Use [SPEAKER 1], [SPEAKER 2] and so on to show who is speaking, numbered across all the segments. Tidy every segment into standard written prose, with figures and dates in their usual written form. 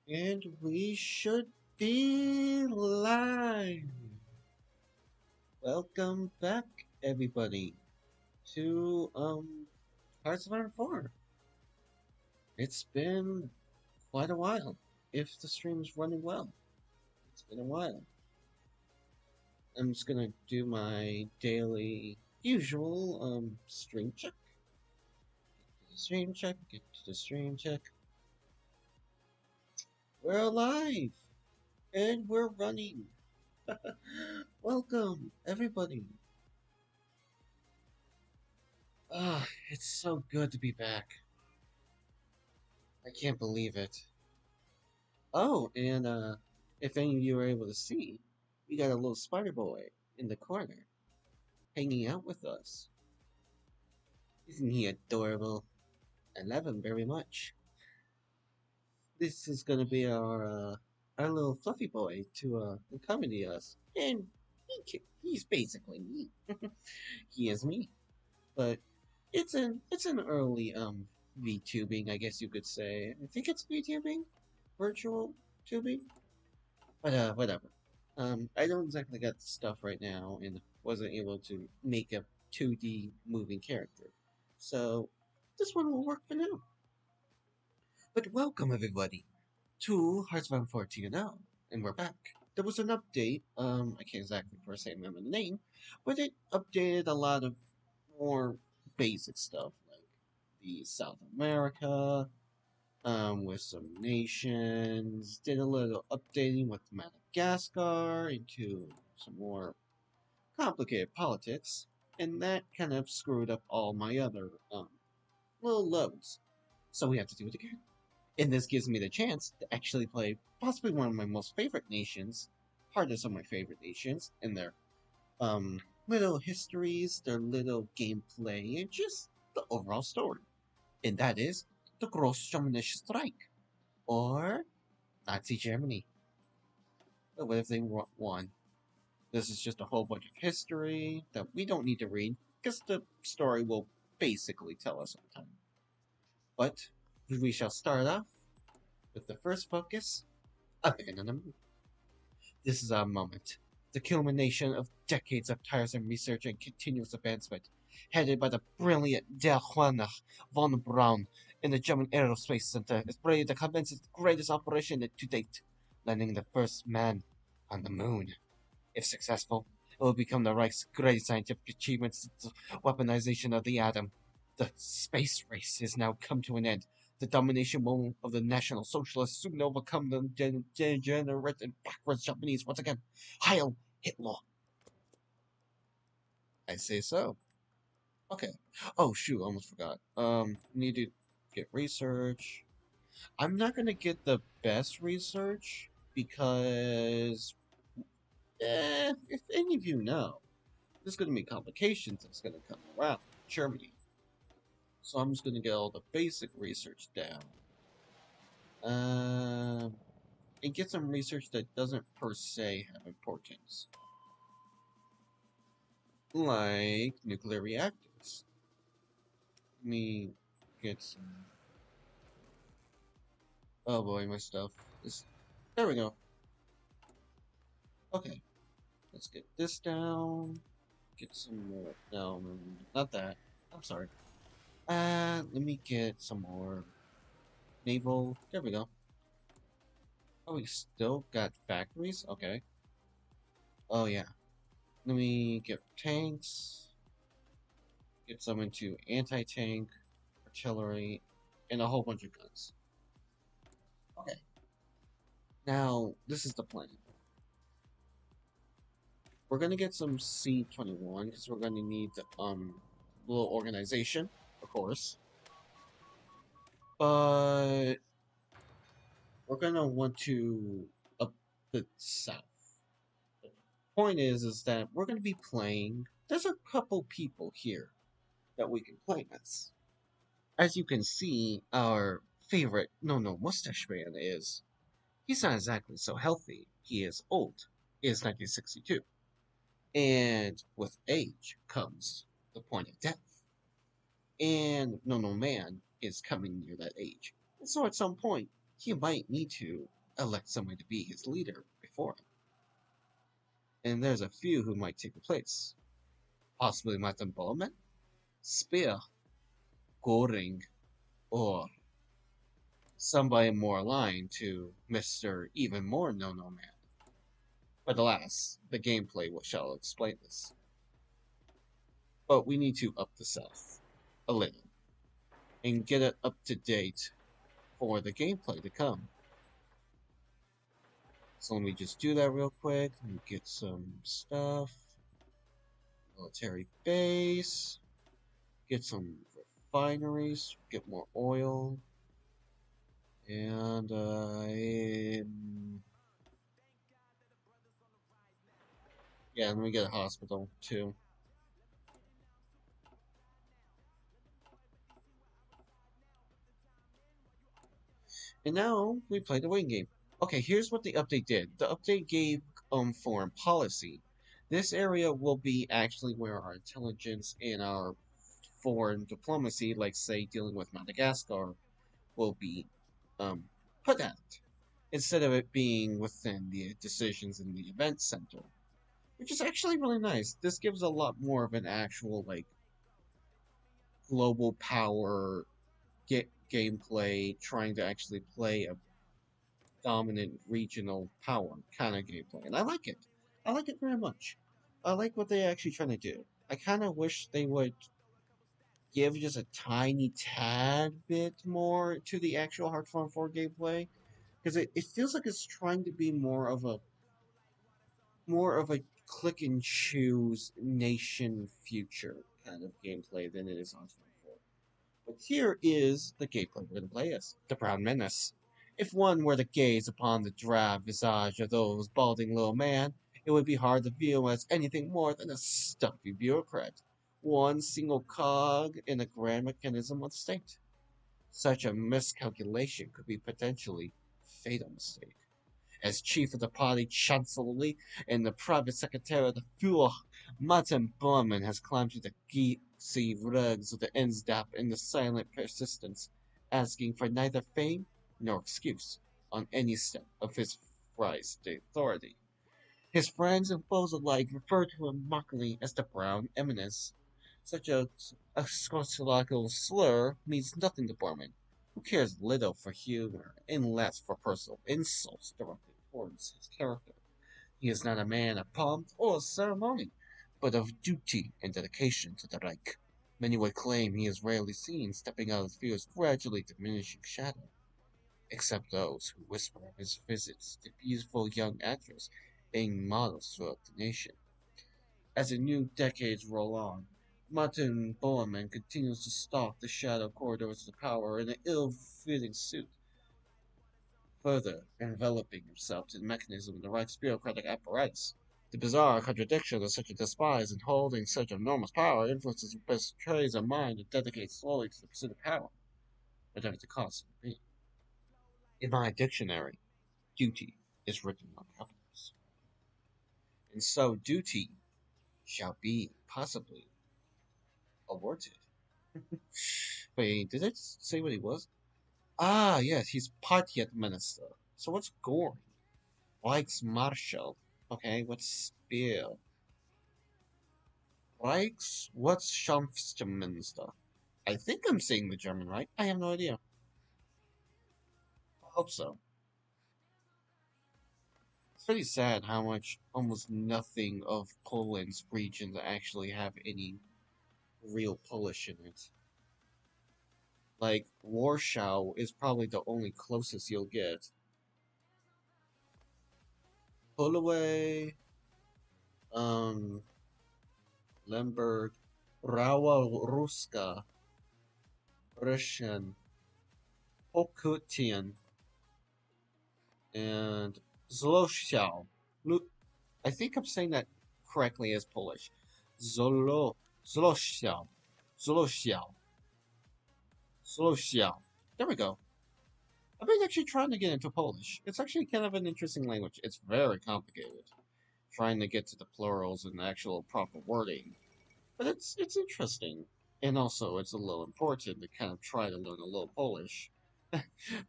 [SPEAKER 1] And we should be live. Welcome back, everybody, to Hearts of Iron 4. It's been quite a while. If the stream's running well, it's been a while. I'm just gonna do my daily usual stream check. Get to the stream check, get to the stream check. We're alive and we're running. Welcome, everybody. Ah, it's so good to be back. I can't believe it. Oh, and if any of you were able to see, we got a little spider boy in the corner hanging out with us. Isn't he adorable? I love him very much. This is gonna be our little fluffy boy to accompany us, and he's basically me. He is me, but it's an early VTubing, I guess you could say. I think it's VTubing, virtual tubing. But whatever. I don't exactly got the stuff right now, and wasn't able to make a 2D moving character, so this one will work for now. But welcome everybody to Hearts of Iron 14 now, and we're back. There was an update. I can't exactly per se remember the name, but it updated a lot of more basic stuff like the South America, with some nations, did a little updating with Madagascar into some more complicated politics, and that kind of screwed up all my other little loads. So we have to do it again. And this gives me the chance to actually play possibly one of my most favorite nations, hardest of my favorite nations, and their little histories, their little gameplay, and just the overall story. And that is the Großgermanische Strike, or Nazi Germany. But what if they won? This is just a whole bunch of history that we don't need to read, because the story will basically tell us on time. But we shall start off with the first focus, Abandon the Moon. This is our moment. The culmination of decades of tiresome research and continuous advancement, headed by the brilliant Der Juana von Braun in the German Aerospace Center, is ready to commence its greatest operation to date, landing the first man on the moon. If successful, it will become the Reich's greatest scientific achievement since the weaponization of the atom. The space race has now come to an end. The domination moment of the National Socialists soon overcome the degenerate and backwards Japanese once again. Heil Hitler! I say so. Okay. Oh shoot, almost forgot. Need to get research. I'm not gonna get the best research because, if any of you know, there's gonna be complications that's gonna come around Germany. So I'm just gonna get all the basic research down. Um, and get some research that doesn't per se have importance, like nuclear reactors. Let me get some. Oh boy, my stuff is. There we go. Okay, let's get this down. Get some more. No, not that. I'm sorry. Let me get some more naval. There we go. Oh, we still got factories? Okay. Oh, yeah. Let me get tanks. Get some into anti-tank, artillery, and a whole bunch of guns. Okay. Now, this is the plan. We're gonna get some C-21, because we're gonna need the, little organization, of course. But we're gonna want to up the south. The point is that we're gonna be playing. There's a couple people here that we can play as. As you can see, our favorite no mustache man is. He's not exactly so healthy. He is old. He is 1962. And with age comes the point of death. And no man is coming near that age. And so at some point, he might need to elect someone to be his leader before him. And there's a few who might take the place. Possibly Martin Bowman, Spear, Goring, or somebody more aligned to Mr. Even More No Man. But alas, the gameplay shall explain this. But we need to up the South a little and get it up to date for the gameplay to come. So let me just do that real quick and get some stuff. Military base. Get some refineries. Get more oil. And yeah, let me get a hospital too. And now we play the waiting game. Okay, here's what the update did. The update gave foreign policy. This area will be actually where our intelligence and our foreign diplomacy, like say dealing with Madagascar, will be um, put at, instead of it being within the decisions in the event center, which is actually really nice. This gives a lot more of an actual like global power gameplay, trying to actually play a dominant regional power kind of gameplay, and I like it. I like it very much. I like what they're actually trying to do. I kind of wish they would give just a tiny tad bit more to the actual Hearthstone 4 gameplay, because it feels like it's trying to be more of a click and choose nation future kind of gameplay than it is on 24. But here is the gameplay we're going to play as the Brown Menace. If one were to gaze upon the drab visage of those balding little man, it would be hard to view him as anything more than a stuffy bureaucrat, one single cog in the grand mechanism of the state. Such a miscalculation could be potentially fatal mistake. As chief of the party chancellery and the private secretary of the Fuhrer, Martin Bormann has climbed through the geesy rugs of the NSDAP in the silent persistence, asking for neither fame nor excuse on any step of his prized authority. His friends and foes alike refer to him mockingly as the Brown Eminence. Such a sociological slur means nothing to Bormann, who cares little for humor and less for personal insults directed towards his character. He is not a man of pomp or ceremony, but of duty and dedication to the Reich. Many would claim he is rarely seen stepping out of fear's gradually diminishing shadow, except those who whisper of his visits to beautiful young actors and models throughout the nation. As the new decades roll on, Martin Bormann continues to stalk the shadow corridors of power in an ill-fitting suit, further enveloping himself to the mechanism of the Reich's bureaucratic apparatus. The bizarre contradiction of such a despise and holding such enormous power influences and betrays a mind that dedicates slowly to the pursuit of power, whatever the cost may be. In my dictionary, duty is written on capitals, and so duty shall be possibly awarded. Wait, did I say what he was? Ah, yes, he's party minister. So what's Goring? Reichsmarschall. Okay, what's Spear? What's Schampfminister? I think I'm saying the German right. I have no idea. I hope so. It's pretty sad how much almost nothing of Poland's regions actually have any real Polish in it. Like, Warsaw is probably the only closest you'll get. Holloway, um, Lemberg, Rawa Ruska, Russian, Pokutian, and Zlościał. I think I'm saying that correctly as Polish. Zlościał. Zlościał. Zlościał. There we go. I've been actually trying to get into Polish. It's actually kind of an interesting language. It's very complicated, trying to get to the plurals and the actual proper wording. But it's interesting. And also, it's a little important to kind of try to learn a little Polish.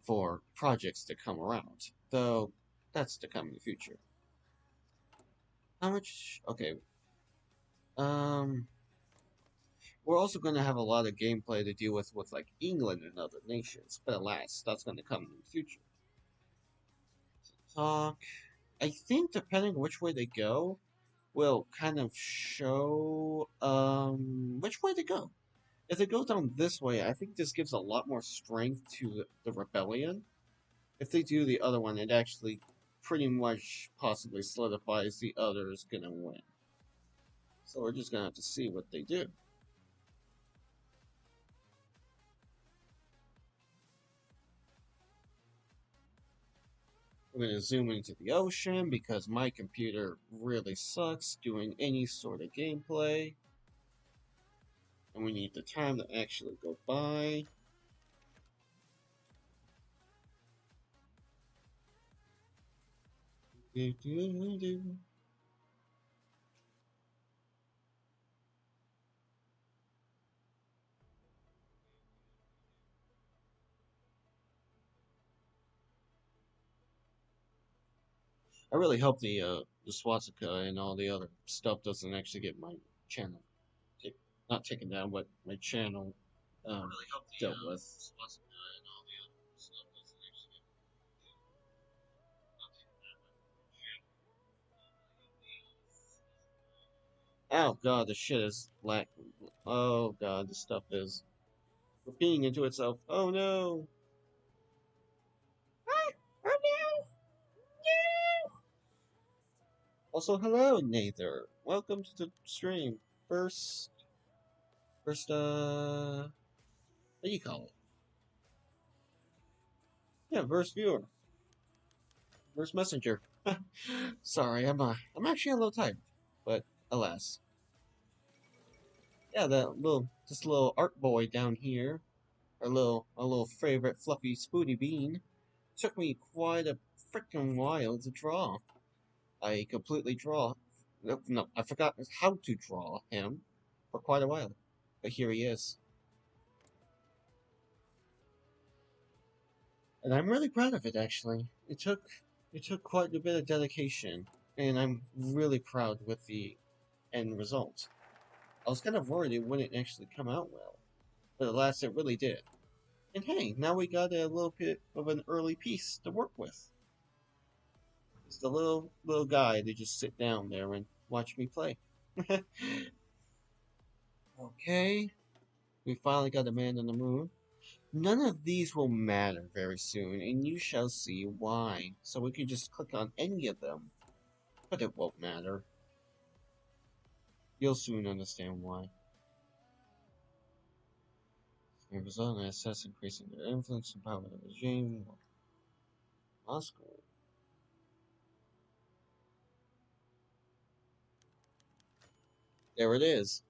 [SPEAKER 1] for projects to come around. Though that's to come in the future. How much? Okay. Um, we're also going to have a lot of gameplay to deal with like England and other nations, but alas, that's going to come in the future. Talk. I think depending which way they go, will kind of show which way to go. If they go down this way, I think this gives a lot more strength to the rebellion. If they do the other one, it actually pretty much possibly solidifies the other's gonna win. So we're just gonna have to see what they do. We're gonna zoom into the ocean because my computer really sucks doing any sort of gameplay. And we need the time to actually go by. Do, do, do. I really hope the swastika and all the other stuff doesn't actually get my channel take, not taken down, but my channel really dealt with. Swastika and all the other stuff doesn't actually get not taken down, but oh god, the shit is lack. Oh god, this stuff is repeating into itself. Oh no! Ah! Oh no! No! Also, hello, Nather. Welcome to the stream. First, what do you call it? Yeah, first viewer, first messenger. Sorry, I'm actually a little tired, but alas. Yeah, this little art boy down here, a little favorite fluffy spooty bean, took me quite a frickin' while to draw. I completely draw. No, I forgot how to draw him for quite a while, but here he is. And I'm really proud of it, actually. It took quite a bit of dedication, and I'm really proud with the end result. I was kind of worried it wouldn't actually come out well, but alas, it really did. And hey, now we got a little bit of an early piece to work with. It's the little guy to just sit down there and watch me play. Okay, we finally got a man on the moon. None of these will matter very soon, and you shall see why. So we can just click on any of them, but it won't matter. You'll soon understand why. The result in assess increasing their influence and power of the regime. Moscow. There it is.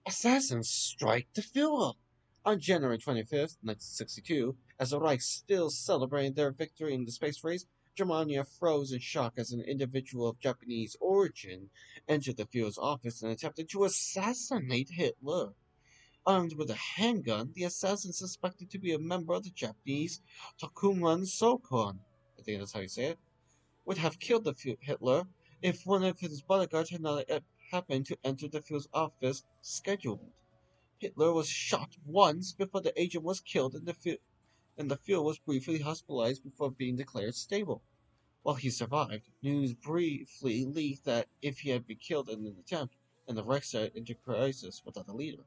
[SPEAKER 1] Assassins strike the Führer! On January 25th, 1962, as the Reich still celebrated their victory in the space race, Germania froze in shock as an individual of Japanese origin entered the Führer's office and attempted to assassinate Hitler. Armed with a handgun, the assassin suspected to be a member of the Japanese Tokuman Sokon, I think that's how you say it, would have killed Hitler if one of his bodyguards had not happened to enter the Führer's office scheduled. Hitler was shot once before the agent was killed, and the Führer was briefly hospitalized before being declared stable. While he survived, news briefly leaked that if he had been killed in an attempt, and the Reichstag into crisis without a leader.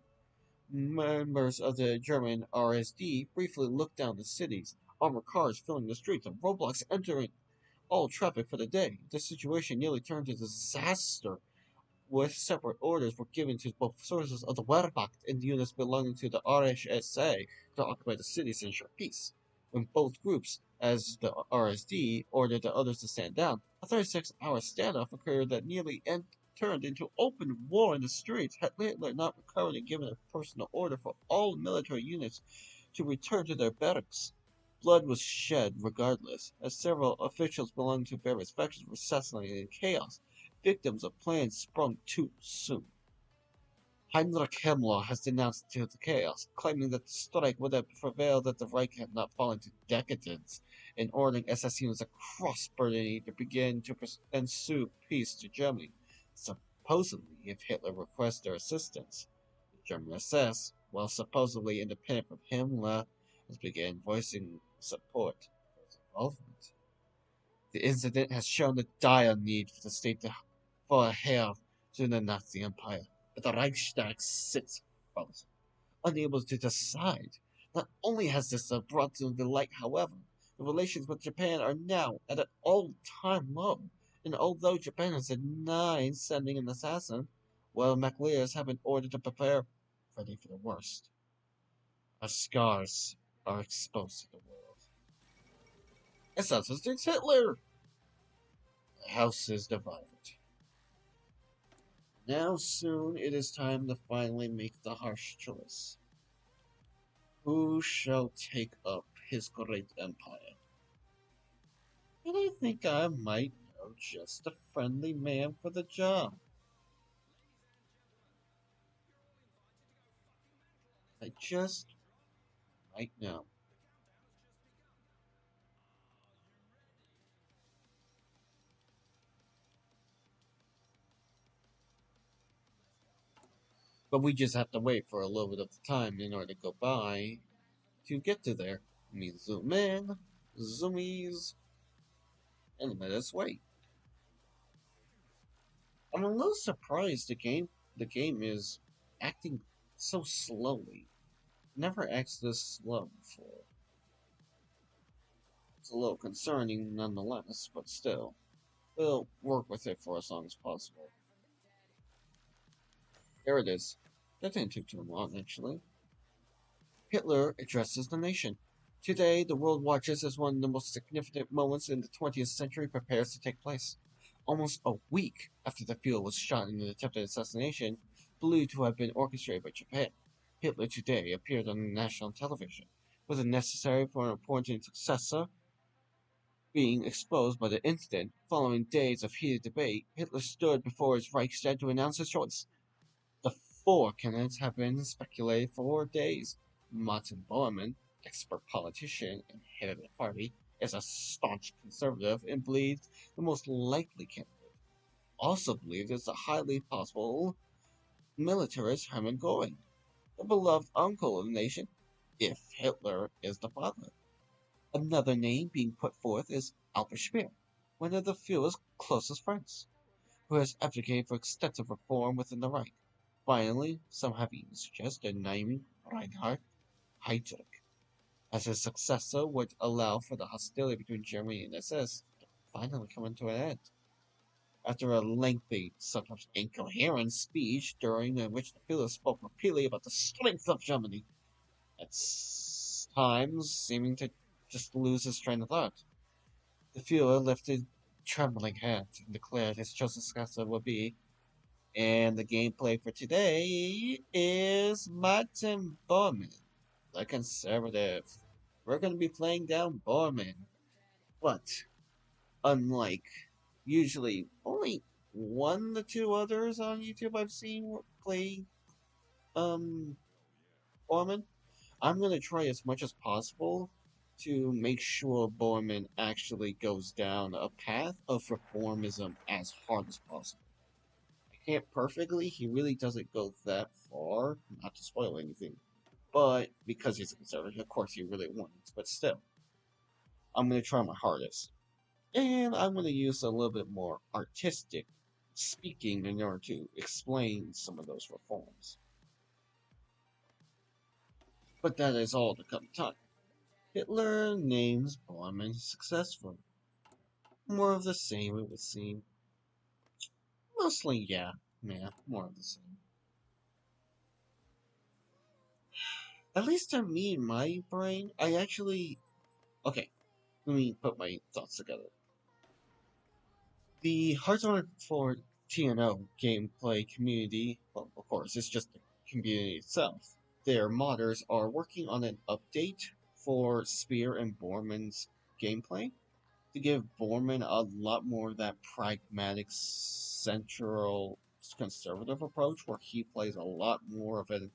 [SPEAKER 1] Members of the German RSD briefly looked down the cities, armored cars filling the streets, and roadblocks entering all traffic for the day. The situation nearly turned to disaster, with separate orders were given to both sources of the Wehrmacht and units belonging to the RSSA to occupy the cities and ensure peace. When both groups, as the RSD, ordered the others to stand down, a 36-hour standoff occurred that nearly turned into open war in the streets had Hitler not recovered and given a personal order for all military units to return to their barracks. Blood was shed regardless, as several officials belonging to various factions were assassinated in chaos, victims of plans sprung too soon. Heinrich Himmler has denounced the chaos, claiming that the strike would have prevailed if the Reich had not fallen to decadence, and ordering SS units across Germany to begin to ensue peace to Germany, supposedly if Hitler requests their assistance. The German SS, while supposedly independent from Himmler, has begun voicing support for his involvement. The incident has shown the dire need for the state to for a heir to the Nazi Empire, but the Reichstag sits frozen, unable to decide. Not only has this brought to the light, however, the relations with Japan are now at an all-time low, and although Japan has denied sending an assassin, well, MacLears have been ordered to prepare, ready for the worst. Our scars are exposed to the world. Assassinates Hitler! The house is divided. Now soon it is time to finally make the harsh choice. Who shall take up his great empire? And I think I might know just the friendly man for the job. I just might know. But we just have to wait for a little bit of time in order to go by to get to there. I mean, zoom in, zoomies, and let us wait. I'm a little surprised the game is acting so slowly. Never acts this slow before. It's a little concerning nonetheless, but still. We'll work with it for as long as possible. There it is. That didn't take too long, actually. Hitler addresses the nation. Today, the world watches as one of the most significant moments in the 20th century prepares to take place. Almost a week after the Fuhrer was shot in an attempted assassination, believed to have been orchestrated by Japan, Hitler today appeared on national television. Was it necessary for an appointed successor being exposed by the incident? Following days of heated debate, Hitler stood before his Reichstag to announce his choice. The four candidates have been speculated for days. Martin Bormann, expert politician and head of the party, is a staunch conservative and believes the most likely candidate. Also believed is the highly possible militarist Hermann Göring, the beloved uncle of the nation, if Hitler is the father. Another name being put forth is Albert Speer, one of the Führer's closest friends, who has advocated for extensive reform within the Reich. Finally, some have even suggested naming Reinhard Heydrich as his successor would allow for the hostility between Germany and SS to finally come to an end. After a lengthy, sometimes incoherent speech during which the Führer spoke repeatedly about the strength of Germany, at times seeming to just lose his train of thought, the Führer lifted trembling hand and declared his chosen successor would be. And the gameplay for today is Martin Bormann, the conservative. We're going to be playing down Bormann, but unlike usually only one to two others on YouTube I've seen play um Bormann, I'm going to try as much as possible to make sure Bormann actually goes down a path of reformism as hard as possible. Can't perfectly. He really doesn't go that far. Not to spoil anything. But because he's a conservative, of course he really won't. But still, I'm going to try my hardest. And I'm going to use a little bit more artistic speaking in order to explain some of those reforms. But that is all to come time. Hitler names Bormann successful. More of the same, it would seem. Mostly, yeah. Yeah, more of the same. At least to me, in my brain, I actually. Okay, let me put my thoughts together. The Hearthstone for TNO gameplay community, well, of course, it's just the community itself. Their modders are working on an update for Spear and Bormann's gameplay to give Bormann a lot more of that pragmatic central conservative approach where he plays a lot more of a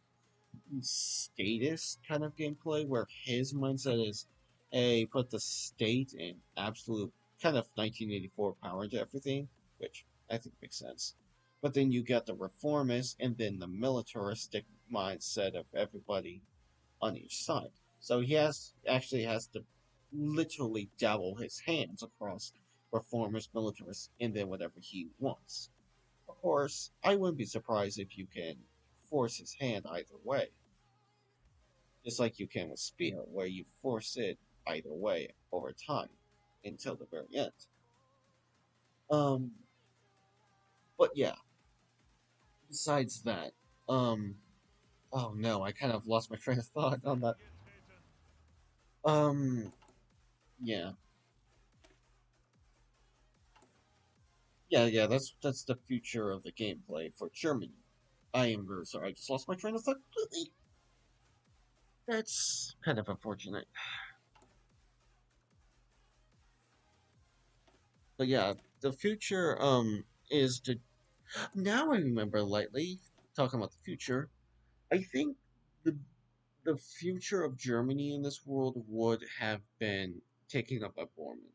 [SPEAKER 1] statist kind of gameplay where his mindset is a put the state in absolute kind of 1984 power into everything, which I think makes sense. But then you get the reformist and then the militaristic mindset of everybody on each side. So he has to literally dabble his hands across reformist, militarist, and then whatever he wants. Of course, I wouldn't be surprised if you can force his hand either way, just like you can with Spear, where you force it either way over time until the very end. Um, but yeah, besides that, um, oh no, I kind of lost my train of thought on that. Um, yeah, yeah, that's the future of the gameplay for Germany. I am very sorry, I just lost my train of thought completely. That's kind of unfortunate. But yeah, the future is to now I remember lightly talking about the future. I think the the future of Germany in this world would have been taken up by Bormann.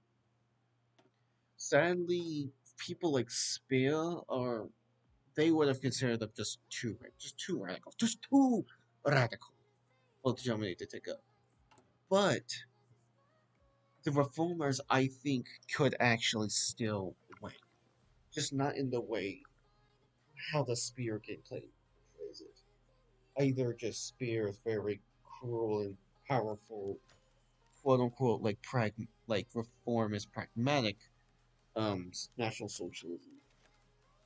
[SPEAKER 1] Sadly, people like Speer are they would have considered them just too radical, just too radical for Germany to take up. But the reformers, I think, could actually still win, just not in the way how the Spear gameplay plays it. Either just Spear is very cruel and powerful, quote unquote, like reformist pragmatic national socialism.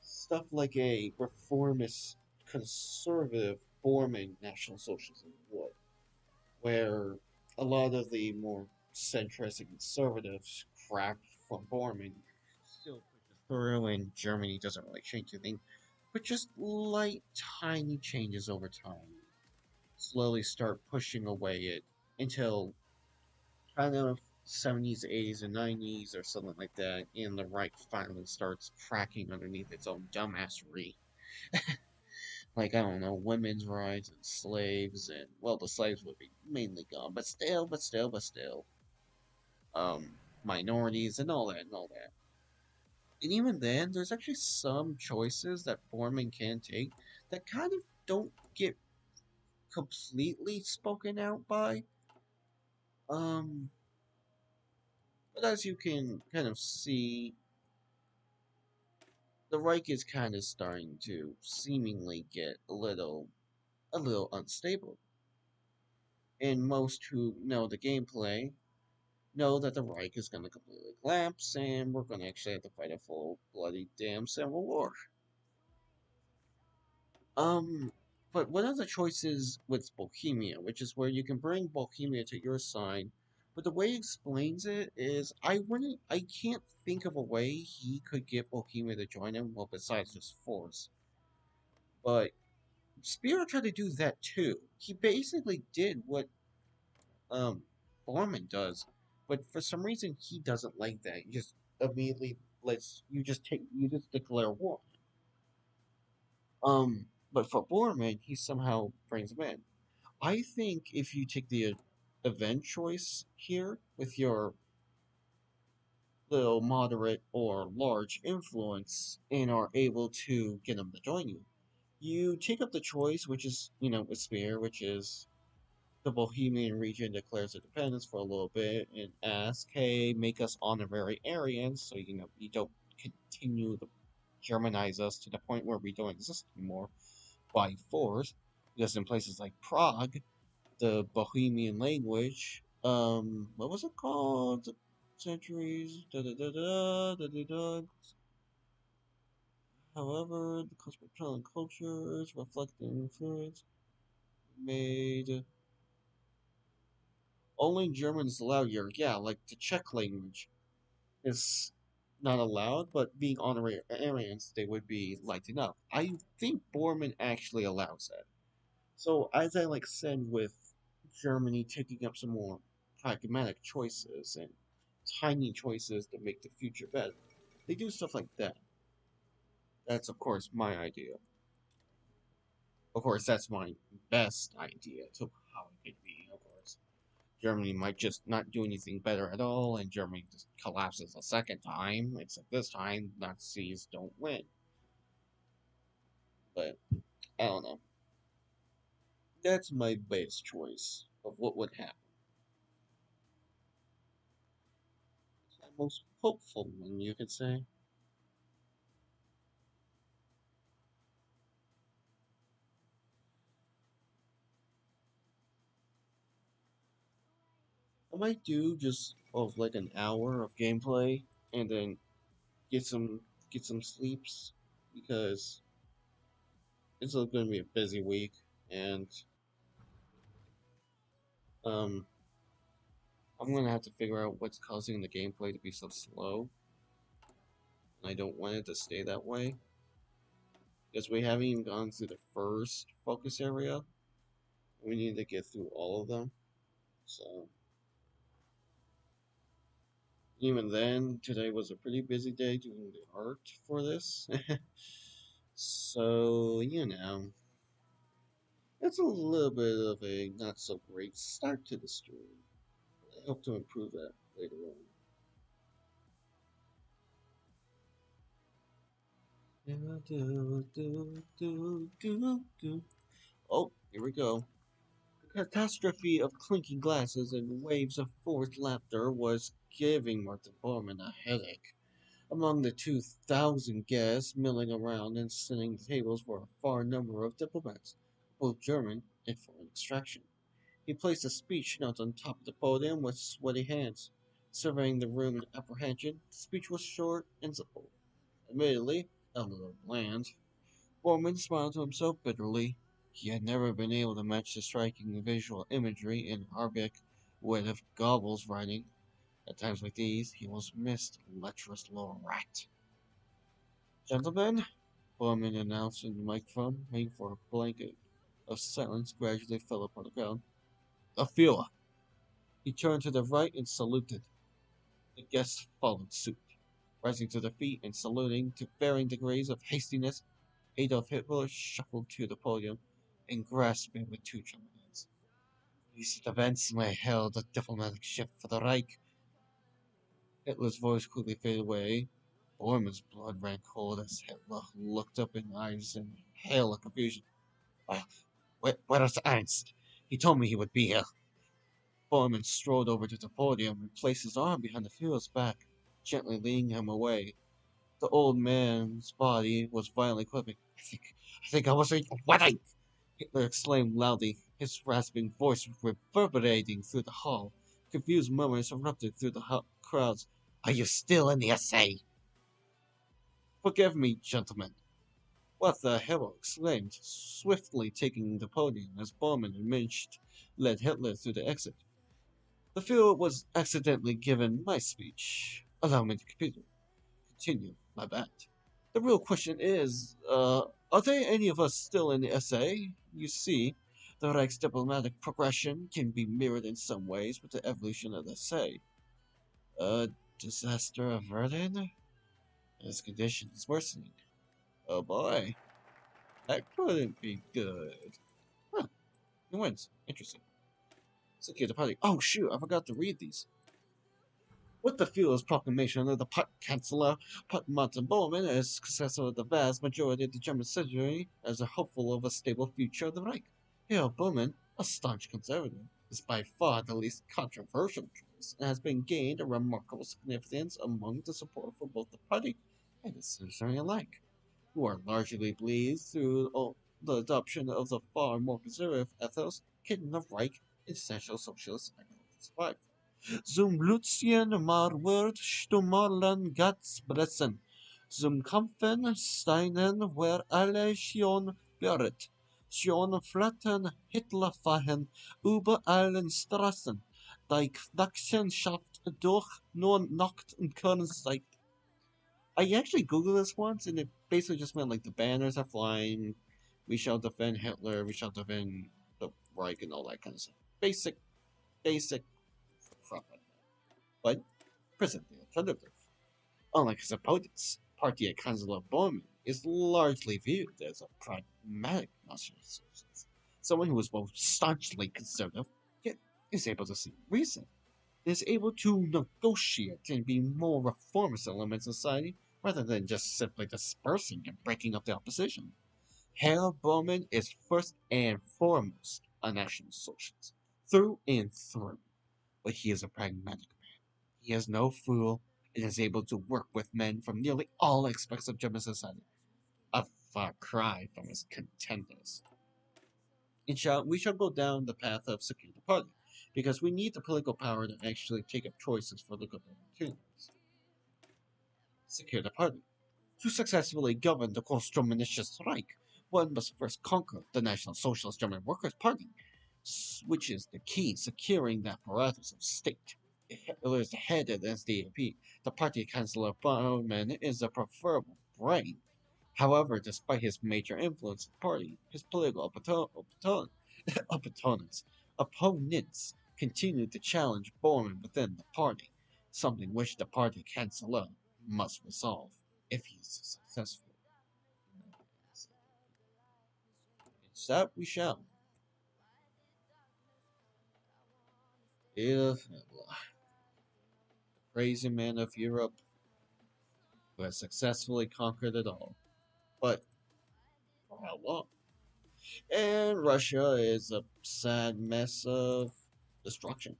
[SPEAKER 1] Stuff like a reformist conservative Bormann national socialism would, where a lot of the more centrist and conservative crap from Bormann still pushes through, and Germany doesn't really change anything, but just light, tiny changes over time slowly start pushing away it until kind of 70s, 80s, and 90s or something like that, and the right finally starts cracking underneath its own dumbassery. Like, I don't know, women's rights and slaves, and, well, the slaves would be mainly gone, but still, minorities and all that, and all that. And even then, there's actually some choices that Borman can take that kind of don't get completely spoken out by. Um, but as you can kind of see, the Reich is kind of starting to seemingly get a little unstable. And most who know the gameplay know that the Reich is going to completely collapse, and we're going to actually have to fight a full bloody damn civil war. Um, but one of the choices with Bohemia, which is where you can bring Bohemia to your side, but the way he explains it is, I can't think of a way he could get Bohemia to join him, well, besides just force. But Spear tried to do that too. He basically did what um Borman does, but for some reason he doesn't like that. He just immediately lets you just declare war. But for Borman, he somehow brings him in. I think if you take the event choice here with your little moderate or large influence and are able to get him to join you, you take up the choice, which is, a spear, which is the Bohemian region declares independence for a little bit and asks, hey, make us honorary Aryans so, you don't continue to Germanize us to the point where we don't exist anymore by force. Because in places like Prague, the Bohemian language, what was it called? Centuries, da da da da da da da. However, the cosmopolitan cultures reflecting influence made only Germans allowed here. Yeah, like the Czech language is not allowed, but being honorary Aryans, they would be lighting up. I think Bormann actually allows that. So, as I said, with Germany taking up some more pragmatic choices and tiny choices to make the future better, they do stuff like that. That's, of course, my idea. Of course, that's my best idea to how it could be, of course. Germany might just not do anything better at all, and Germany just collapses a second time, except this time, Nazis don't win. But, I don't know. That's my best choice of what would happen. It's my most hopeful one, you could say. I might do just of like an hour of gameplay and then get some get some sleeps because it's going to be a busy week and um I'm going to have to figure out what's causing the gameplay to be so slow. And I don't want it to stay that way because we haven't even gone through the first focus area. We need to get through all of them. So even then, today was a pretty busy day doing the art for this. So, it's a little bit of a not so great start to the stream. I hope to improve that later on. Oh, here we go. The catastrophe of clinking glasses and waves of forced laughter was giving Martin Bormann a headache. Among the 2,000 guests milling around and sitting tables were a far number of diplomats, both German and foreign extraction. He placed a speech note on top of the podium with sweaty hands. Surveying the room in apprehension, the speech was short and simple. Admittedly, a little bland. Bormann smiled to himself bitterly. He had never been able to match the striking visual imagery in Arabic with Goebbels writing. At times like these, he almost missed a lecherous little rat. Gentlemen, Bormann announced in the microphone, waiting for a blanket of silence gradually fell upon the ground. The Führer! He turned to the right and saluted. The guests followed suit. Rising to their feet and saluting to varying degrees of hastiness, Adolf Hitler shuffled to the podium and grasped it with two trembling hands. Recent events may herald a diplomatic shift for the Reich. Hitler's voice quickly faded away. Bormann's blood ran cold as Hitler looked up in eyes in pale confusion. "Well, where is Ernst? He told me he would be here." Bormann strode over to the podium and placed his arm behind the Führer's back, gently leading him away. The old man's body was violently quivering. I think I was wedding! Hitler exclaimed loudly, his rasping voice reverberating through the hall. Confused murmurs erupted through the crowds. Are you still in the essay? Forgive me, gentlemen. What the hell? Exclaimed, swiftly taking the podium as Bormann and Minch led Hitler through the exit. The Führer was accidentally given my speech. Allow me to continue. My bad. The real question is, are there any of us still in the essay? You see, the Reich's diplomatic progression can be mirrored in some ways with the evolution of the essay. Disaster averted? His condition is worsening. Oh boy, that couldn't be good. Huh, he wins. Interesting. Secure the party. Oh shoot, I forgot to read these. With the Führer's proclamation of the Pot Chancellor, Pot Martin Bormann, as successor of the vast majority of the German citizenry, as a hopeful of a stable future of the Reich. Here, Bormann, a staunch conservative, is by far the least controversial choice, and has been gained a remarkable significance among the support for both the party and its citizenry alike, who are largely pleased through the adoption of the far more conservative ethos, keeping the Reich essential socialist ideology survive. Zum Lucian Marword Stummerlen Gatzbressen, zum Kampfen Steinen where alle schon bereit, schon flatten Hitlerfahen über allen Straßen, die Knachenschaft durch nur Nacht und Kernzeit. I actually googled this once, and it basically just meant like the banners are flying, we shall defend Hitler, we shall defend the Reich, and all that kind of stuff. Basic crap like that. But presently alternative. Unlike his opponents, Party Kanzler Bormann is largely viewed as a pragmatic nationalist, someone who is both staunchly conservative yet is able to see reason, is able to negotiate and be more reformist elements in society rather than just simply dispersing and breaking up the opposition. Herr Bowman is first and foremost a National Socialist, through and through, but he is a pragmatic man. He is no fool and is able to work with men from nearly all aspects of German society, a far cry from his contenders. We shall go down the path of securing the party, because we need the political power to actually take up choices for the good of the opportunities. Secure the party. To successfully govern the Großgermanisches Reich, one must first conquer the National Socialist German Workers' Party, which is the key securing the apparatus of state. It is headed as DAP. The party Chancellor Baumann is a preferable brain. However, despite his major influence in the party, his political opponents continue to challenge Baumann within the party, something which the party Chancellor must resolve if he is successful. It's that we shall. Adolf Hitler, the crazy man of Europe who has successfully conquered it all. But for how long? And Russia is a sad mess of destruction.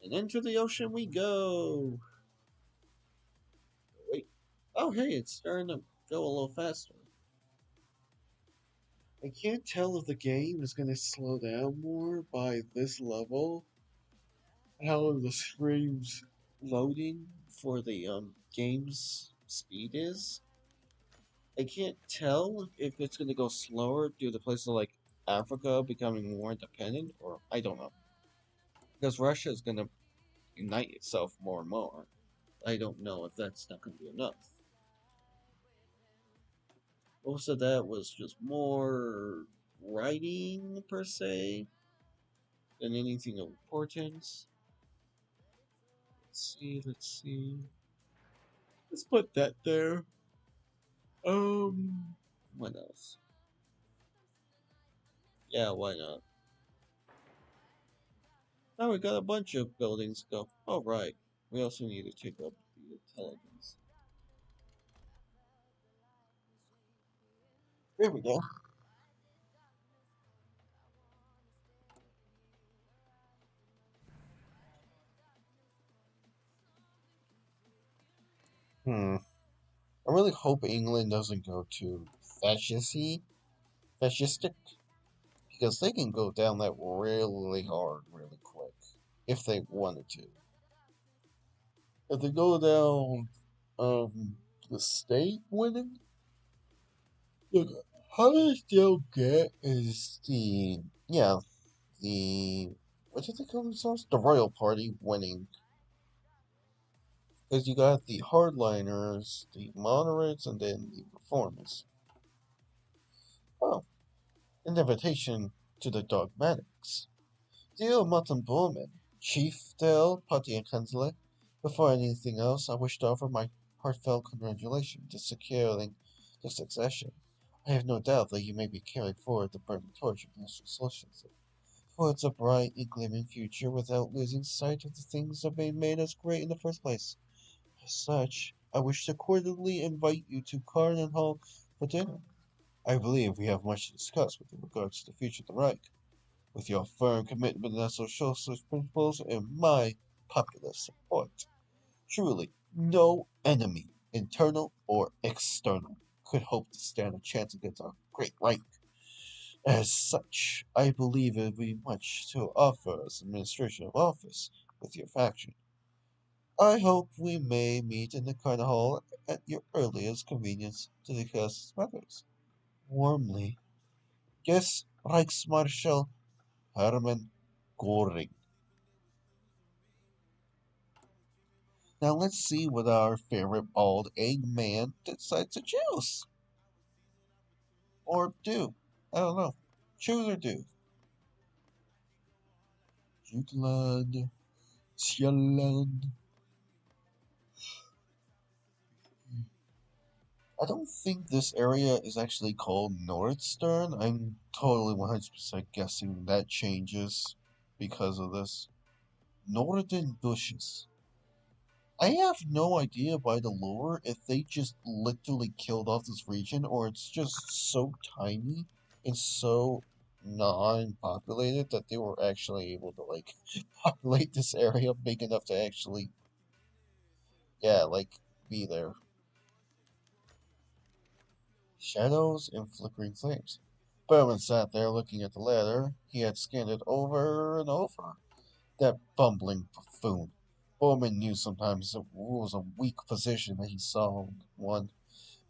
[SPEAKER 1] And into the ocean we go. Wait. Oh, hey, it's starting to go a little faster. I can't tell if the game is going to slow down more by this level. How the screen's loading for the game's speed is. I can't tell if it's going to go slower due to places like Africa becoming more independent, or I don't know. Because Russia is going to unite itself more and more. I don't know if that's not going to be enough. Most of that was just more writing, per se, than anything of importance. Let's see. Let's put that there. Um, what else? Yeah, why not? Now we got a bunch of buildings to go. Oh, right. We also need to take up the intelligence. There we go. Hmm. I really hope England doesn't go too fascistic, because they can go down that really hard, really quick, if they wanted to. If they go down, the state winning, look, highest they'll get is the, what did they call themselves? The Royal Party winning. Because you got the hardliners, the moderates, and then the reformers. Oh, an invitation to the dogmatics. Dear Martin Bormann, Chief del Party and Chancellor, before anything else, I wish to offer my heartfelt congratulations to securing the succession. I have no doubt that you may be carrying forward the burning torch of National Socialism towards a bright and gleaming future without losing sight of the things that made us great in the first place. As such, I wish to cordially invite you to Carden Hall for dinner. I believe we have much to discuss with regards to the future of the Reich. With your firm commitment to National Socialist principles and my popular support, truly no enemy, internal or external, could hope to stand a chance against our great Reich. As such, I believe it would be much to offer as administration of office with your faction. I hope we may meet in the Carter Hall at your earliest convenience to discuss matters. Warmly, guest Reichsmarschall Hermann Göring. Now let's see what our favorite bald egg man decides to choose. Or do. I don't know. Choose or do. Jutland. Sjælland. I don't think this area is actually called Nordstern. I'm totally 100% guessing that changes because of this. Northern Bushes. I have no idea by the lore if they just literally killed off this region or it's just so tiny and so non-populated that they were actually able to like populate this area big enough to actually, yeah, like be there. Shadows and flickering flames. Berman sat there looking at the ladder. He had scanned it over and over. That bumbling buffoon. Bowman knew sometimes it was a weak position that he saw one.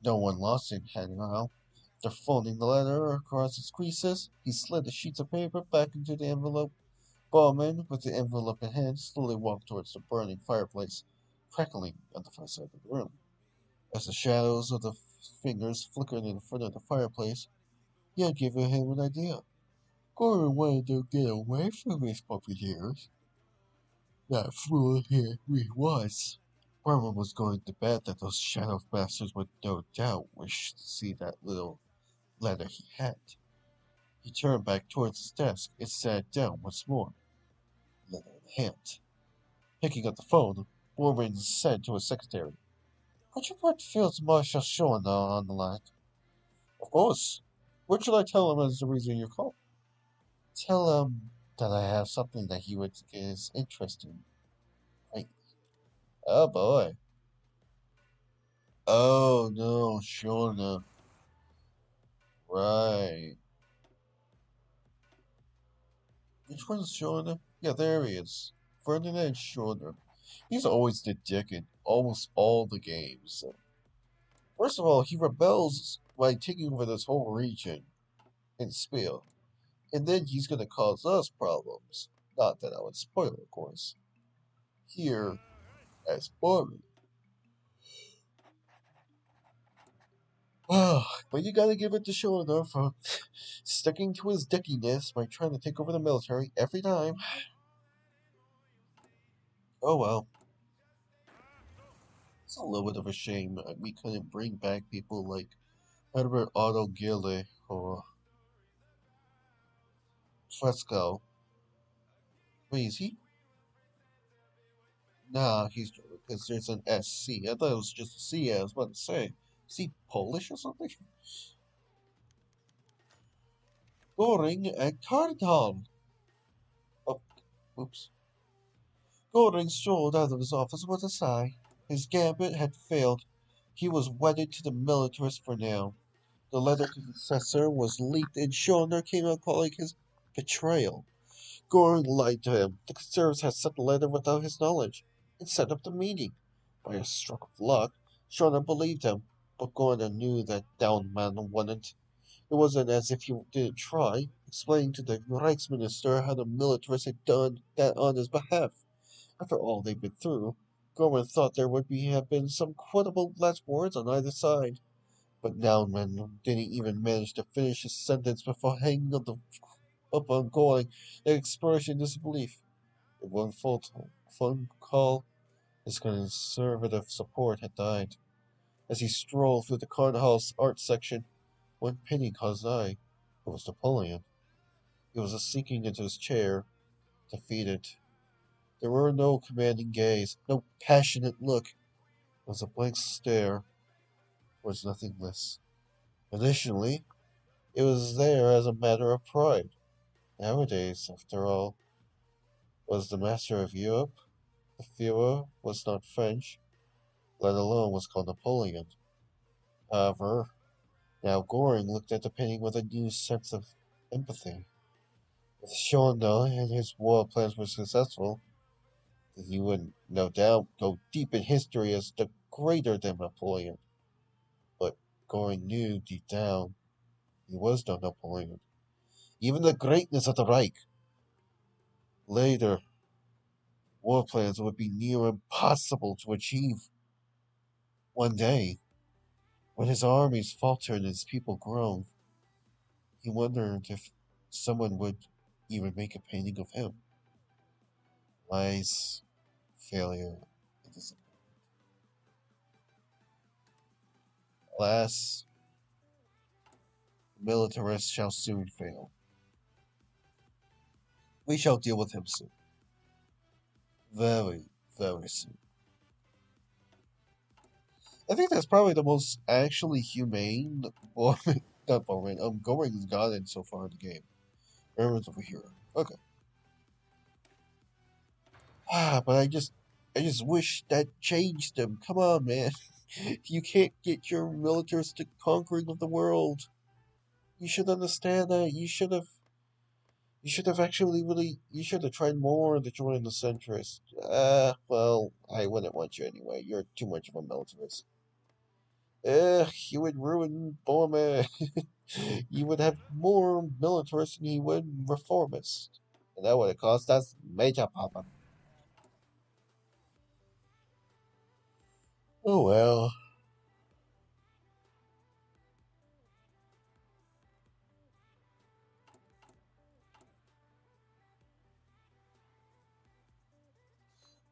[SPEAKER 1] No one lost it anyhow. After folding the letter across its creases, he slid the sheets of paper back into the envelope. Bowman, with the envelope in hand, slowly walked towards the burning fireplace, crackling on the far side of the room. As the shadows of the fingers flickered in front of the fireplace, he had given him an idea. Gordon wanted to get away from his puppeteers. That fool here he was. Bowman was going to bet that those shadow bastards would no doubt wish to see that little letter he had. He turned back towards his desk and sat down once more, letter in hand. Picking up the phone, Bowman said to his secretary, "Could you put Field Marshal Shaw on the line?" "Of course. What should I tell him as the reason you called?" "Tell him that I have something that he would get his interest in. Right." "Oh boy." "Oh no, Shona. Right. Which one's Shona?" "Yeah, there he is. Ferdinand Shona. He's always the dick in almost all the games. First of all, he rebels by taking over this whole region in Spiel, and then he's going to cause us problems. Not that I would spoil it, of course. Here, as Boiii. But you gotta give it to Shona for sticking to his dickiness by trying to take over the military every time. Oh well, it's a little bit of a shame we couldn't bring back people like Edward Otto Gille or Fresco. Wait, is he? Nah, he's because there's an SC. I thought it was just a C. I was about to say, is he Polish or something? Goring and Cardinal. Oh, oops. Goring strolled out of his office with a sigh. His gambit had failed. He was wedded to the militarists for now. The letter to the successor was leaked, and Schorner came out calling his betrayal. Goring lied to him. The conservatives had sent the letter without his knowledge, and set up the meeting. By a stroke of luck, Schorner believed him, but Goring knew that Downman wouldn't. It wasn't as if he didn't try, explaining to the Reichsminister how the militarists had done that on his behalf. After all they'd been through, Gorman thought there would have been some quotable last words on either side. But Downman didn't even manage to finish his sentence before hanging up on Goring in expression of disbelief. In one phone call, his conservative support had died. As he strolled through the Carnhall's art section, one penny caught his eye. It was Napoleon. He was sinking into his chair, defeated. There were no commanding gaze, no passionate look. It was a blank stare, was nothingness. Additionally, it was there as a matter of pride. Nowadays, after all, was the master of Europe. The Führer was not French, let alone was called Napoleon. However, now Goring looked at the painting with a new sense of empathy. If Schondel and his war plans were successful, then he would no doubt go deep in history as the greater than Napoleon. But Goring knew deep down he was no Napoleon. Even the greatness of the Reich. Later, war plans would be near impossible to achieve. One day, when his armies faltered and his people groaned, he wondered if someone would even make a painting of him. Lies, failure, and disappointment. Alas, the militarist shall soon fail. We shall deal with him soon. Very, very soon. I think that's probably the most actually humane Bowman, not Bowman, Goring's gotten so far in the game. Everyone's over here. Okay. But I just wish that changed them. Come on, man. You can't get your militaristic conquering of the world. You should understand that. You should have actually really, you should have tried more to join the centrist. Well, I wouldn't want you anyway. You're too much of a militarist. You would ruin Burma. You would have more militarists than you would reformists. And that would have cost us major problem. Oh well.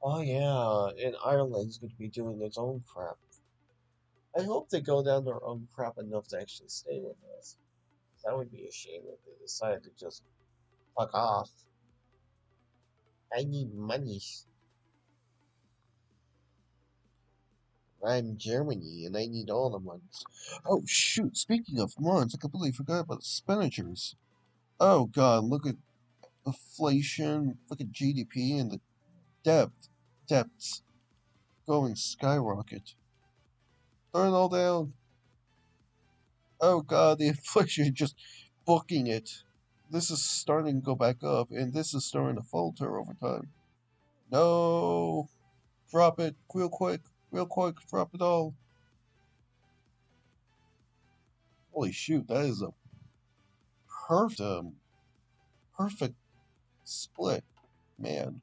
[SPEAKER 1] Oh yeah, and Ireland's going to be doing its own crap. I hope they go down their own crap enough to actually stay with us. That would be a shame if they decide to just fuck off. I need money. I'm Germany and I need all the monies. Oh shoot, speaking of mons, I completely forgot about expenditures. Oh god, look at inflation, look at GDP and the debts going skyrocket. Turn it all down. Oh god, the inflation is just booking it. This is starting to go back up, and this is starting to falter over time. No, drop it real quick, drop it all. Holy shoot, that is a perfect, perfect split, man.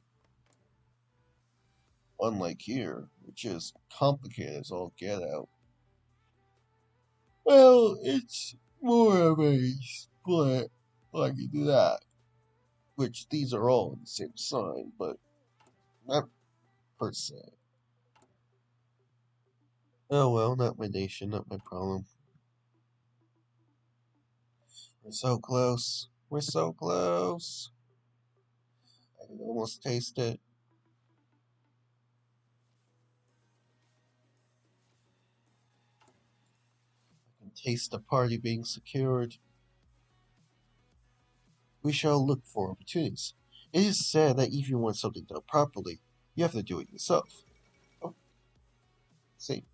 [SPEAKER 1] Unlike here, which is complicated as all get out. Well, it's more of a split like that, which these are all on the same sign, but not per se. Oh well, not my nation, not my problem. We're so close. We're so close. I can almost taste it. I can taste the party being secured. We shall look for opportunities. It is said that if you want something done properly, you have to do it yourself. Oh, see.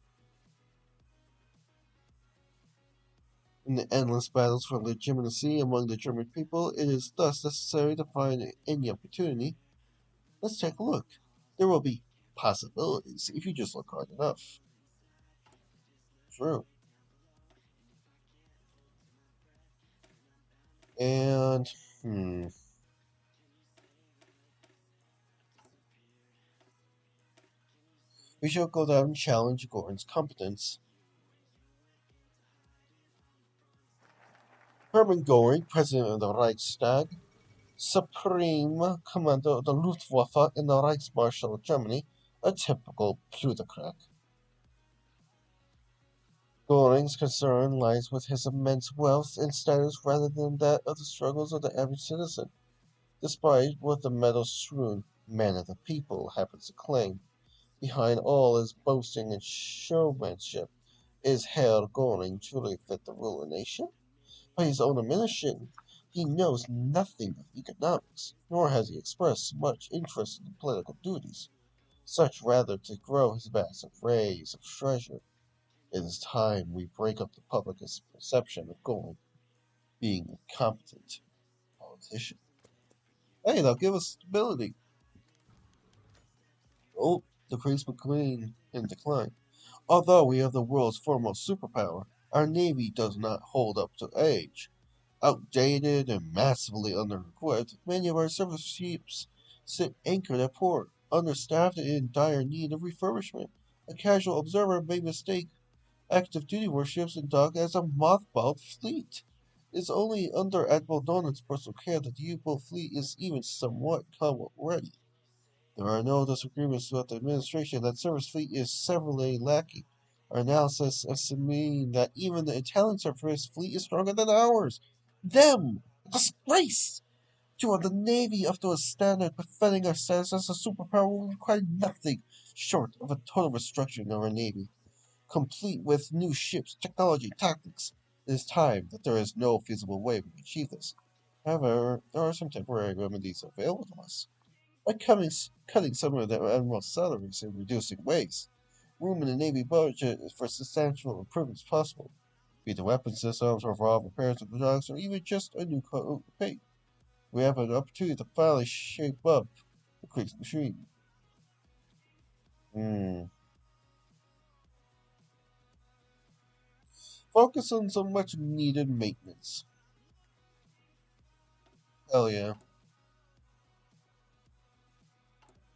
[SPEAKER 1] In the endless battles for legitimacy among the German people, it is thus necessary to find any opportunity. Let's take a look. There will be possibilities if you just look hard enough. True. And, we shall go down and challenge Gordon's competence. Hermann Göring, President of the Reichstag, Supreme Commander of the Luftwaffe and the Reichsmarshal of Germany, a typical plutocrat. Göring's concern lies with his immense wealth and status rather than that of the struggles of the average citizen, despite what the medal-strewn man of the people happens to claim. Behind all his boasting and showmanship, is Herr Göring truly fit to rule a nation? By his own admission, he knows nothing of economics, nor has he expressed much interest in political duties, such rather to grow his vast arrays of treasure. It is time we break up the public's perception of Göring being a competent politician. Hey, they'll give us stability. Oh, the priest McLean in decline. Although we have the world's foremost superpower, our navy does not hold up to age. Outdated and massively under-equipped, many of our service ships sit anchored at port, understaffed and in dire need of refurbishment. A casual observer may mistake active duty warships in dock as a mothballed fleet. It is only under Admiral Donovan's personal care that the U-boat fleet is even somewhat combat ready. There are no disagreements throughout the administration that service fleet is severely lacking. Our analysis estimating that even the Italian surface fleet is stronger than ours. Them! Disgrace! To the Navy up to a standard befitting our status as a superpower will require nothing short of a total restructuring of our Navy, complete with new ships, technology, tactics. It is time that there is no feasible way we can achieve this. However, there are some temporary remedies available to us. By cutting some of their admirals' salaries and reducing waste, room in the Navy budget for substantial improvements possible, be it the weapon systems, overall repairs of the docks, or even just a new coat of paint. We have an opportunity to finally shape up the Creek's machine. Hmm. Focus on some much needed maintenance. Hell yeah.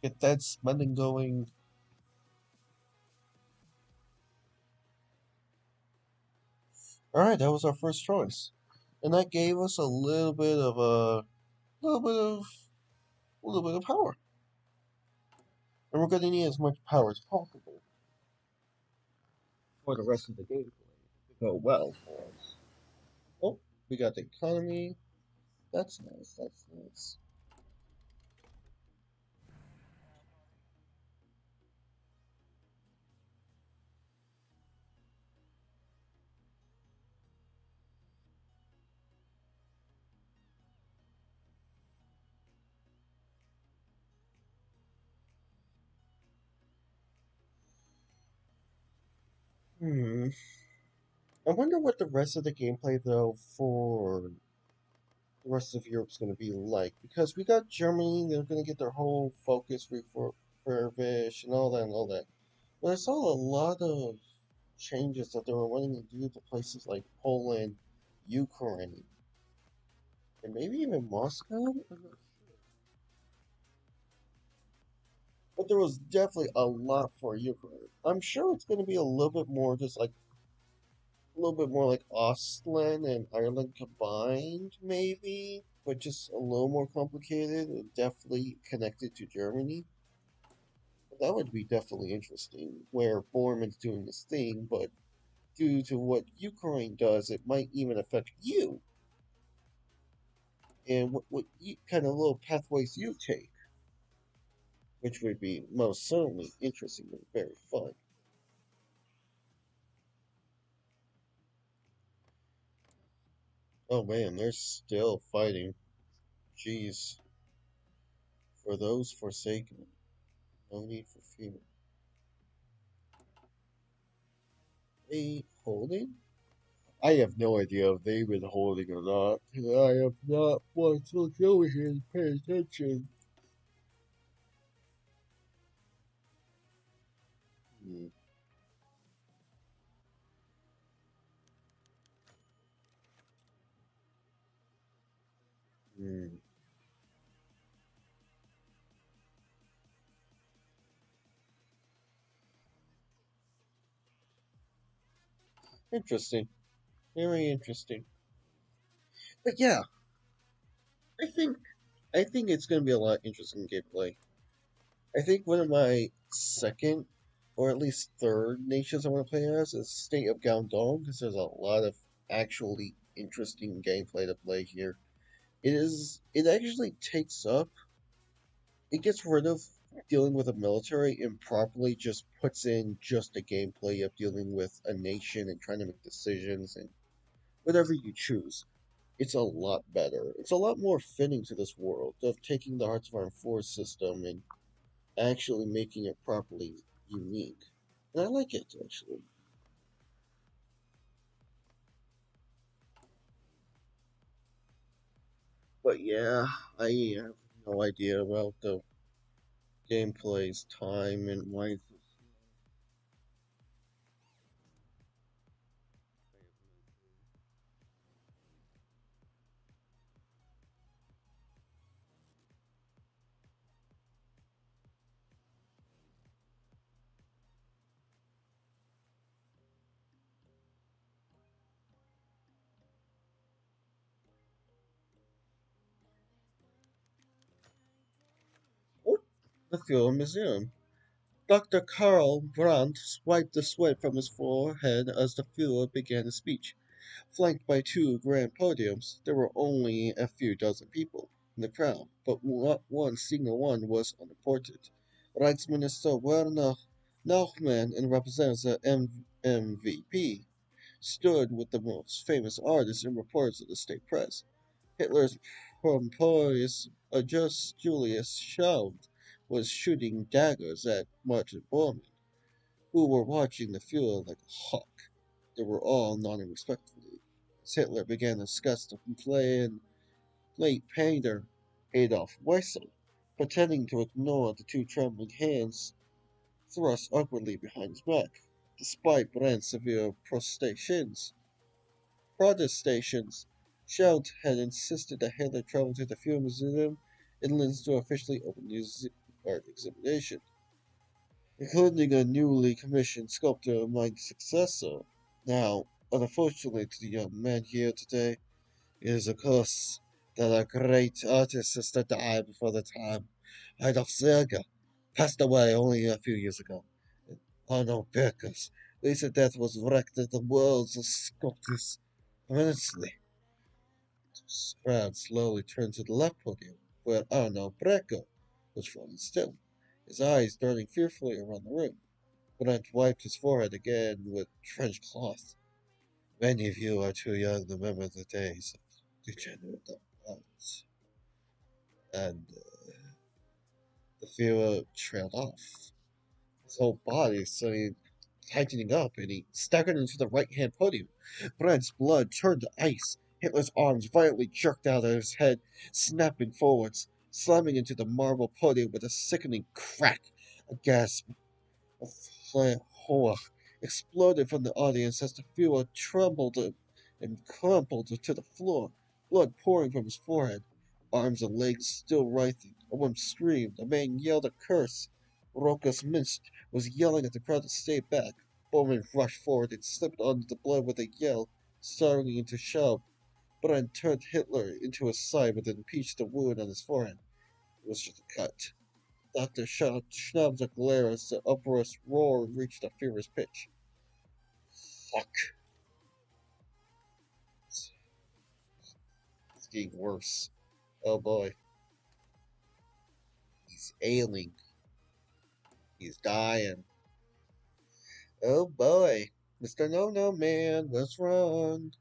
[SPEAKER 1] Get that spending going. Alright, that was our first choice. And that gave us little bit of a little bit of power. And we're gonna need as much power as possible for the rest of the gameplay to go well for us. Oh, we got the economy. That's nice, that's nice. Hmm. I wonder what the rest of the gameplay though for the rest of Europe's going to be like, because we got Germany, they're going to get their whole focus refurbish and all that and all that. But I saw a lot of changes that they were wanting to do to places like Poland, Ukraine, and maybe even Moscow. I'm not sure. But there was definitely a lot for Ukraine. I'm sure it's going to be a little bit more just like a little bit more like Ostland and Ireland combined, maybe, but just a little more complicated and definitely connected to Germany. That would be definitely interesting, where Borman's doing this thing, but due to what Ukraine does, it might even affect you and what you, kind of little pathways you take, which would be most certainly interesting and very fun. Oh man, they're still fighting. Jeez, for those forsaken, no need for fear. They holding? I have no idea if they've been holding or not. I have not once looked over here and paid attention. Hmm. Hmm. Interesting. Very interesting. But yeah, I think I think it's gonna be a lot of interesting gameplay. I think one of my second or at least third nations I want to play as is State of Guangdong because there's a lot of actually interesting gameplay to play here. It actually takes up it gets rid of dealing with a military and properly just puts in just the gameplay of dealing with a nation and trying to make decisions and whatever you choose. It's a lot better. It's a lot more fitting to this world of taking the Hearts of Iron 4 system and actually making it properly unique. And I like it, actually. But yeah, I have no idea about the gameplay's time and why it's so slow. Oh, the Film Museum. Dr. Karl Brandt wiped the sweat from his forehead as the Führer began his speech. Flanked by two grand podiums, there were only a few dozen people in the crowd, but not one single one was unimportant. Reichsminister Werner Nauchmann and Representative MVP stood with the most famous artists and reporters of the state press. Hitler's pompous August Julius Schaub was shooting daggers at Martin Bormann, who were watching the Fuhrer like a hawk. They were all nodding respectfully as Hitler began to discuss the late painter Adolf Weissel, pretending to ignore the two trembling hands thrust awkwardly behind his back. Despite Brandt's severe protestations, Schelt had insisted that Hitler travel to the Fuhrer Museum in Linz to officially open the art exhibition, including a newly commissioned sculptor of my successor. Now, unfortunately to the young man here today, it is a curse that a great artist has to die before the time. Adolf Zerger passed away only a few years ago. Arno Birker's recent death was wrecked the world's of sculptors immensely. The crowd slowly turned to the left podium, where Arno Breker was falling still, his eyes darting fearfully around the room. Brent wiped his forehead again with trench cloth. Many of you are too young to remember the days of degenerate art. And the Führer trailed off. His whole body suddenly tightening up, and he staggered into the right-hand podium. Brent's blood turned to ice. Hitler's arms violently jerked out of his head, snapping forwards, slamming into the marble podium with a sickening crack. A gasp of horror exploded from the audience as the Führer trembled and crumpled to the floor, blood pouring from his forehead, arms and legs still writhing. A woman screamed. A man yelled a curse. Rokas Minsk was yelling at the crowd to stay back. Bowman rushed forward and slipped onto the blood with a yell, starting into shout. Brand turned Hitler into his side with an pinched the wound on his forehead. It was just a cut. Dr. Schnaub's glare as the uproarious roar reached a furious pitch. Fuck. It's getting worse. Oh boy. He's ailing. He's dying. Oh boy. Mr. No Man, what's wrong?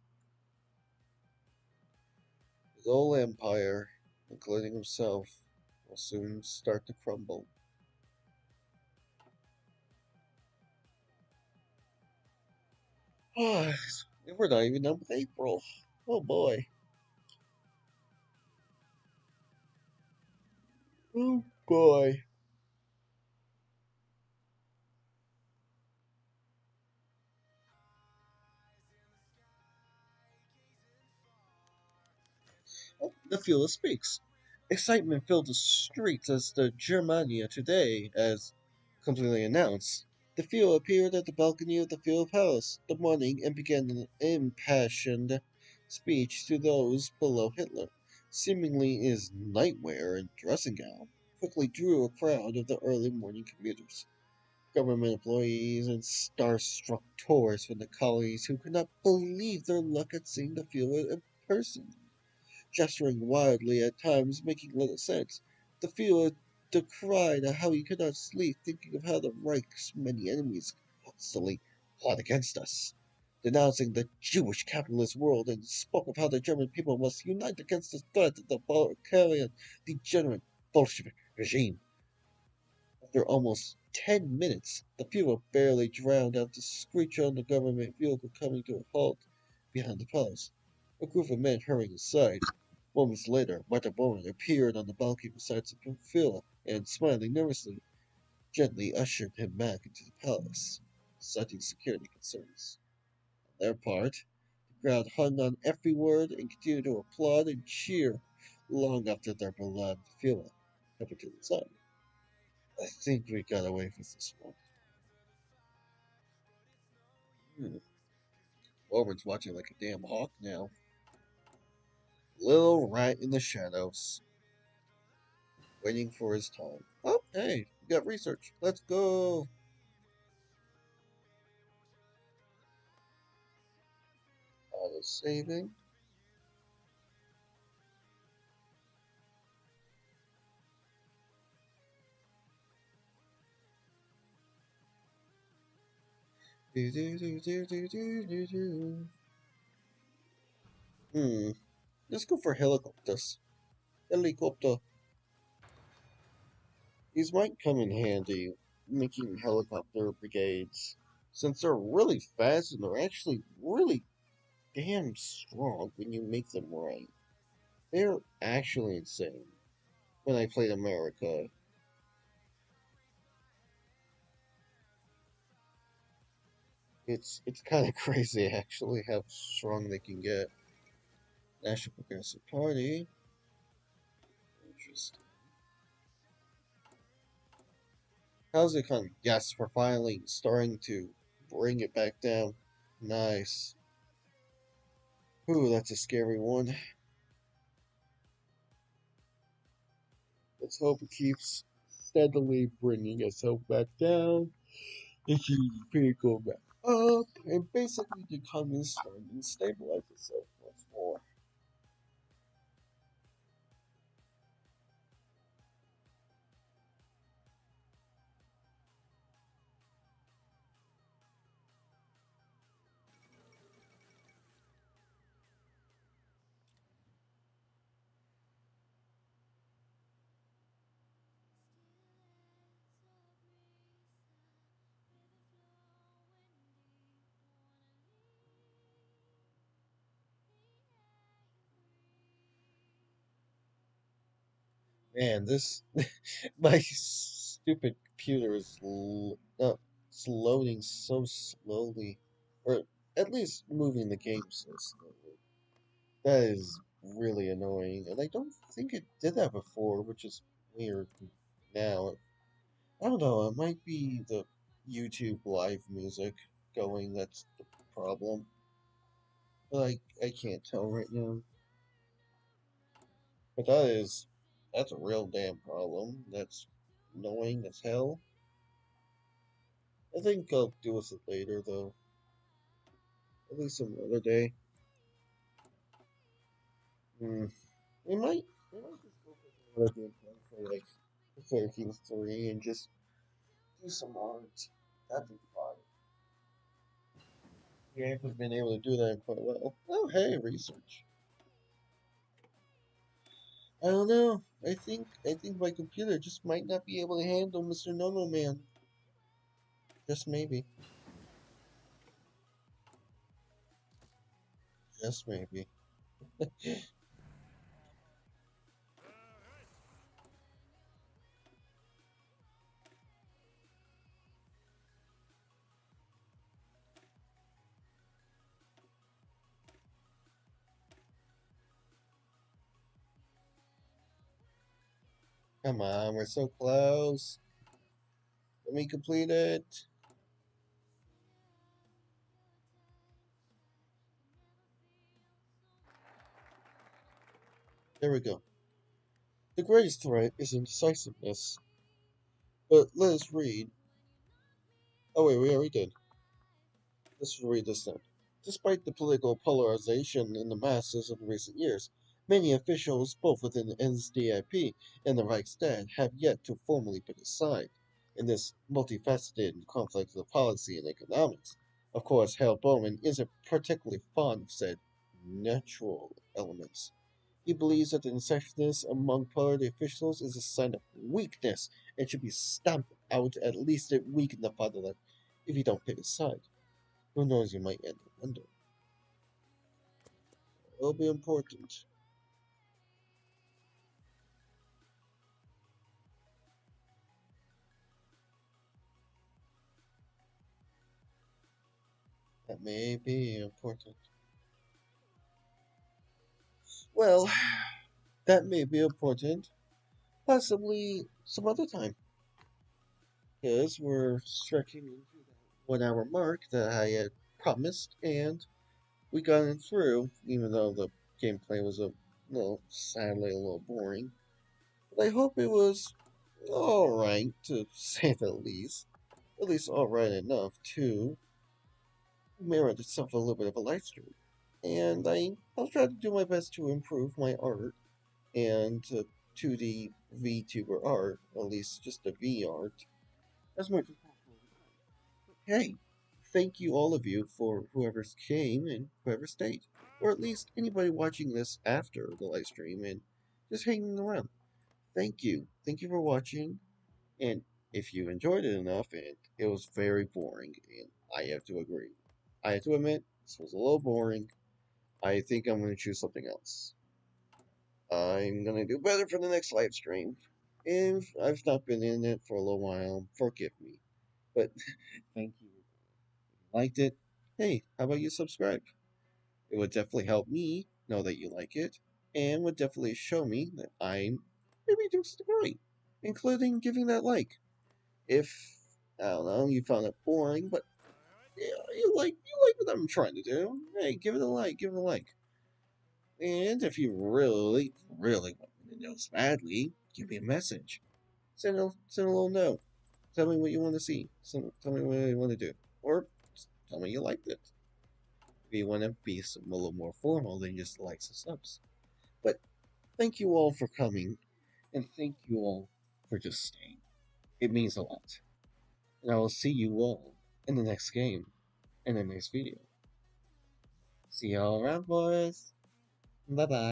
[SPEAKER 1] His whole empire, including himself, will soon start to crumble. We're not even done with April. Oh boy. Oh boy. Oh, the Fuhrer speaks. Excitement filled the streets as the Germania today, as completely announced. The Fuhrer appeared at the balcony of the Fuhrer Palace the morning and began an impassioned speech to those below Hitler, seemingly in his nightwear and dressing gown, quickly drew a crowd of the early morning commuters, government employees, and starstruck tourists from the colonies who could not believe their luck at seeing the Fuhrer in person. Gesturing wildly at times, making little sense, the Führer decried how he could not sleep, thinking of how the Reich's many enemies constantly plot against us, denouncing the Jewish capitalist world, and spoke of how the German people must unite against the threat of the Bulgarian degenerate Bolshevik regime. After almost 10 minutes, the Führer barely drowned out the screech on the government vehicle coming to a halt behind the palace. A group of men hurrying aside. Moments later, Martha Bowen appeared on the balcony beside the Führer and, smiling nervously, gently ushered him back into the palace, citing security concerns. On their part, the crowd hung on every word and continued to applaud and cheer long after their beloved Führer had returned inside. I think we got away with this one. Hmm. Orban's watching like a damn hawk now. Little rat in the shadows. waiting for his time. Oh, hey, we got research. Let's go. Auto saving. Do, do, do, do, do, do, do, do. Hmm. Let's go for helicopters. Helicopter. These might come in handy, making helicopter brigades, since they're really fast and they're actually really damn strong when you make them right. They're actually insane. When I played America, it's kind of crazy actually how strong they can get. National Progressive Party. Interesting. How's it coming? Yes, we're finally starting to bring it back down. Nice. Ooh, that's a scary one. Let's hope it keeps steadily bringing itself back down. It should go back up, and basically the economy is starting to stabilize itself once more. Man, this my stupid computer is it's loading so slowly, or at least moving the game so slowly. That is really annoying, and I don't think it did that before, which is weird now. I don't know, it might be the YouTube live music going that's the problem. But I can't tell right now. But that's a real damn problem. That's annoying as hell. I think I'll deal with it later though. At least some other day. Hmm. We might just go for another game plan for like Fairfield 3 and just do some art. That'd be fun. We haven't been able to do that in quite a while. Oh hey, research. I don't know. I think my computer just might not be able to handle Mr. No Man. Just maybe. Just maybe. Come on, we're so close. Let me complete it. There we go. The greatest threat is indecisiveness. But let us read. Oh wait, we already did. Let's read this then. Despite the political polarization in the masses in recent years, many officials, both within the NSDAP and the Reichstag, have yet to formally pick a side in this multifaceted conflict of policy and economics. Of course, Hal Bowman isn't particularly fond of said natural elements. He believes that the indecisiveness among party officials is a sign of weakness and should be stamped out, at least it weaken the fatherland if you don't pick a side. Who knows, you might end up under. It'll be important. That may be important. Well, that may be important. Possibly some other time. Because we're stretching into that 1 hour mark that I had promised, and we got it through, even though the gameplay was sadly a little boring. But I hope it was alright, to say the least. At least alright enough to merit itself a little bit of a live stream. And I'll try to do my best to improve my art and 2D VTuber art, at least just the V art, as much as possible. Hey, thank you all of you for whoever's came and whoever stayed, or at least anybody watching this after the live stream and just hanging around. Thank you. Thank you for watching. And if you enjoyed it enough, and it was very boring, and I have to agree. I have to admit, this was a little boring. I think I'm going to choose something else. I'm going to do better for the next live stream. If I've not been in it for a little while, forgive me. But thank you. If you liked it, hey, how about you subscribe? It would definitely help me know that you like it, and would definitely show me that I'm maybe doing something right, including giving that like. If I don't know, you found it boring, but yeah, you like what I'm trying to do, hey, give it a like, give it a like. And if you really, really want me to know this badly, give me a message. Send a little note. Tell me what you want to see. Tell me what you want to do. Or just tell me you liked it. If you want to be a little more formal than just likes and subs. But thank you all for coming, and thank you all for just staying. It means a lot. And I will see you all in the next game, in the next video. See y'all around, boys. Bye bye.